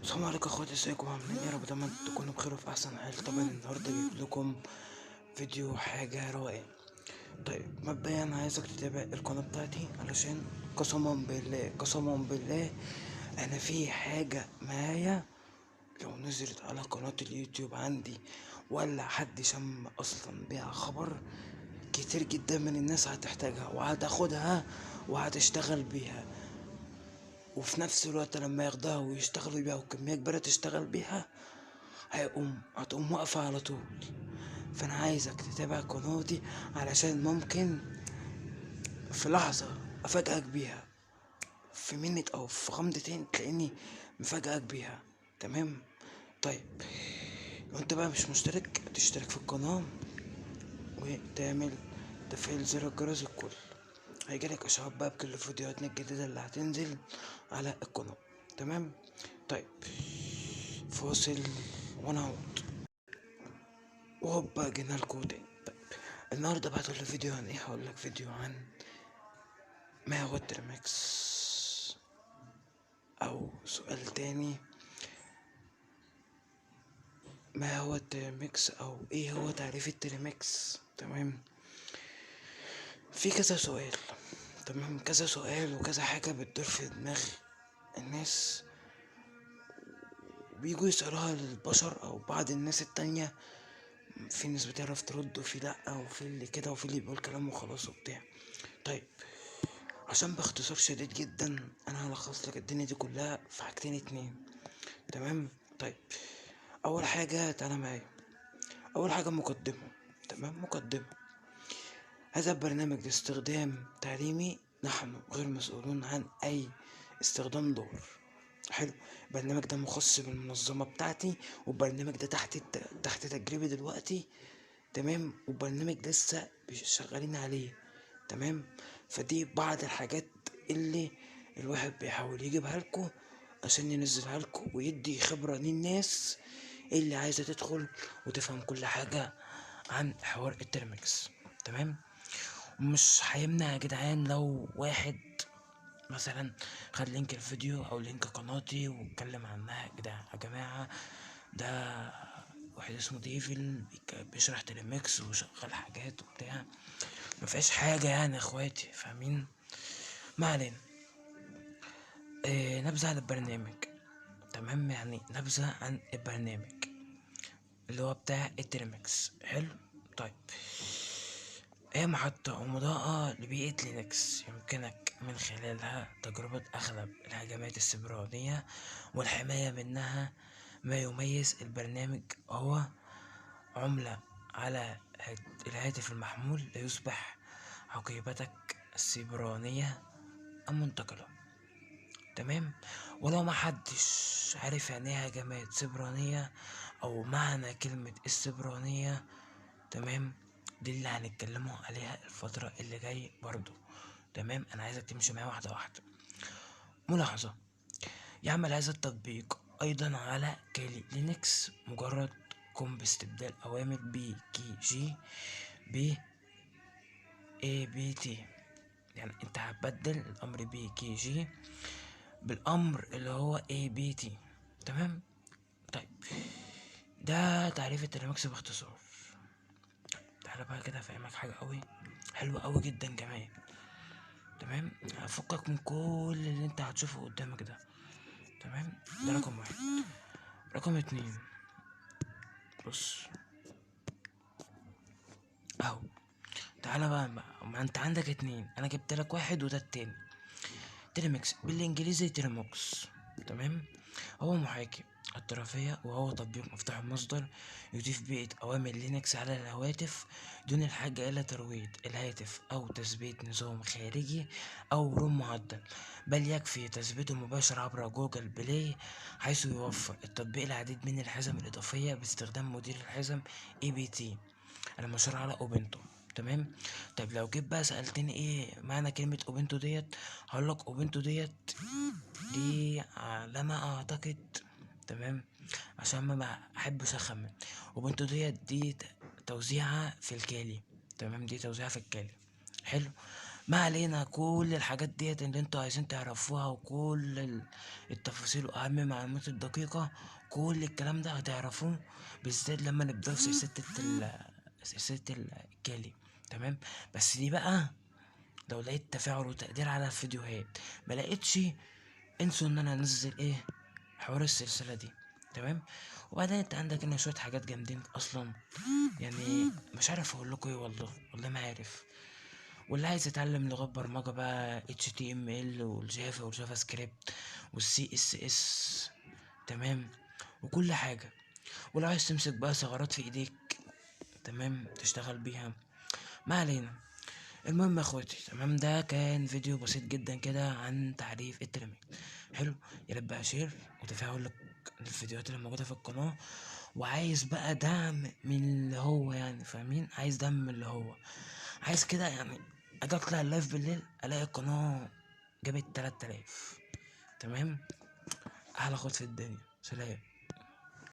السلام عليكم اخواتي، ازيكم عاملين ايه؟ يا رب دايما تكونوا بخير وفي احسن حال. طبعا النهارده جايب لكم فيديو حاجه روقان. طيب مبدئيا عايزك تتابع القناه بتاعتي علشان قسما بالله انا في حاجه معايا لو نزلت على قناه اليوتيوب عندي ولا حد شم اصلا بيها خبر، كتير جدا من الناس هتحتاجها وهتاخدها وهتشتغل بيها. وفي نفس الوقت لما ياخدها ويشتغلوا بيها وكمية كبيرة تشتغل بيها هتقوم واقفة على طول. فأنا عايزك تتابع قناتي علشان ممكن في لحظة أفاجئك بيها، في منت أو في غمضتين تلاقيني مفاجئك بيها. تمام؟ طيب لو انت بقى مش مشترك تشترك في القناة وتعمل تفعيل زر الجرس الكل، هيجيلك اشعار بقى بكل فيديوهاتنا الجديدة اللي هتنزل على القناة. تمام؟ طيب فاصل وانا اهوت وهوبا جينا لكم تاني. طيب النهارده بقى هتقول فيديو عن ايه؟ هقولك فيديو عن ما هو الترمكس، او سؤال تاني، ما هو الترمكس او ايه هو تعريف الترمكس؟ تمام؟ في كذا سؤال، تمام، كذا سؤال وكذا حاجة بتدور في دماغ الناس بيجوا يسألوها للبشر او بعض الناس التانية. في ناس بتعرف ترد وفي لأ، وفي اللي كده وفي اللي بيقول كلام وخلاص وبتاع. طيب عشان باختصار شديد جدا انا هلخص لك الدنيا دي كلها في حاجتين اتنين. تمام؟ طيب اول حاجة تعالى معايا، اول حاجة مقدمة. تمام؟ مقدمة. هذا البرنامج لاستخدام تعليمي، نحن غير مسؤولون عن اي استخدام ضار. حلو. البرنامج ده مخصص بالمنظمة بتاعتي، والبرنامج ده تحت تجربة دلوقتي. تمام؟ والبرنامج لسه شغالين عليه. تمام؟ فدي بعض الحاجات اللي الواحد بيحاول يجيبها لكم عشان ينزلها لكم ويدي خبرة للناس اللي عايزة تدخل وتفهم كل حاجة عن حوار الترمكس. تمام؟ ومش هيمنع يا جدعان لو واحد مثلا خد لينك الفيديو او لينك قناتي واتكلم عنها. يا جماعة ده واحد اسمه ديفل بيشرح ترمكس وشغال حاجات وبتاع، مفيهاش حاجة يعني يا اخواتي، فاهمين؟ ما علينا. نبذة عن البرنامج. تمام؟ يعني نبذة عن البرنامج اللي هو بتاع الترمكس. حلو. طيب هي محطة ومضاءة لبيئة لينكس يمكنك من خلالها تجربة أغلب الهجمات السيبرانية والحماية منها. ما يميز البرنامج هو عملة على الهاتف المحمول ليصبح حقيبتك السيبرانية المنتقلة. تمام؟ ولو ما حدش عارف يعني ايه هجمات سيبرانية او معنى كلمة السيبرانية، تمام، دي اللي هنتكلموا عليها الفترة اللي جاي برضو. تمام؟ انا عايزك تمشي معايا واحدة واحدة. ملاحظة: يعمل هذا التطبيق ايضا على كالي لينكس. مجرد قم باستبدال اوامر بي كي جي ب اي بي تي. يعني انت هتبدل الامر بي كي جي بالامر اللي هو اي بي تي. تمام؟ طيب ده تعريف الترمكس باختصار. تعالى بقى كده افهمك حاجه قوي حلوه قوي جدا كمان. تمام؟ هفكك من كل اللي انت هتشوفه قدامك ده. تمام؟ ده رقم واحد. رقم اتنين، بص اهو. تعالى بقى ما انت عندك اتنين، انا جبت لك واحد وده التاني. ترمكس بالانجليزي ترموكس. تمام؟ هو محاكي الطرفية، وهو تطبيق مفتوح المصدر يضيف بيئة أوامر لينكس على الهواتف دون الحاجة إلى ترويج الهاتف أو تثبيت نظام خارجي أو روم معدل، بل يكفي تثبيته مباشر عبر جوجل بلاي، حيث يوفر التطبيق العديد من الحزم الإضافية باستخدام مدير الحزم APT المشروع على أوبنتو. تمام؟ طيب لو جيت بقى سألتني ايه معنى كلمة اوبنتو ديت، هقولك اوبنتو دي على ما اعتقد، تمام، عشان ما بحبش اخمن. اوبنتو دي توزيعها في الكالي. تمام؟ دي توزيعها في الكالي. حلو. ما علينا، كل الحاجات ديت اللي انتوا عايزين تعرفوها، وكل التفاصيل واهم المعلومات الدقيقة، كل الكلام ده هتعرفوه بالذات لما نبدأ في سلسلة الجالي. تمام. بس دي بقى لو لقيت تفاعل وتقدير على الفيديوهات، ما لقيتش، انسوا ان انا انزل حوار السلسلة دي. تمام. وبعدين انت عندك هنا شوية حاجات جامدين اصلا، يعني مش عارف اقول لكم ايه، والله ما عارف. واللي عايز يتعلم لغات برمجة بقى HTML والجافا والجافا سكريبت والسي اس اس، تمام، وكل حاجة. ولو عايز تمسك بقى ثغرات في ايديك، تمام، تشتغل بيها. ما علينا. المهم يا اخواتي، تمام، ده كان فيديو بسيط جدا كده عن تعريف الترميم. حلو. يا ريت بقى شير وتفاعل لك الفيديوهات اللي موجودة في القناة. وعايز بقى دعم من اللي هو يعني فاهمين، عايز دعم من اللي هو عايز كده يعني. اجي اطلع اللايف بالليل الاقي القناة جابت 3000. تمام. احلى خد في الدنيا. سلام.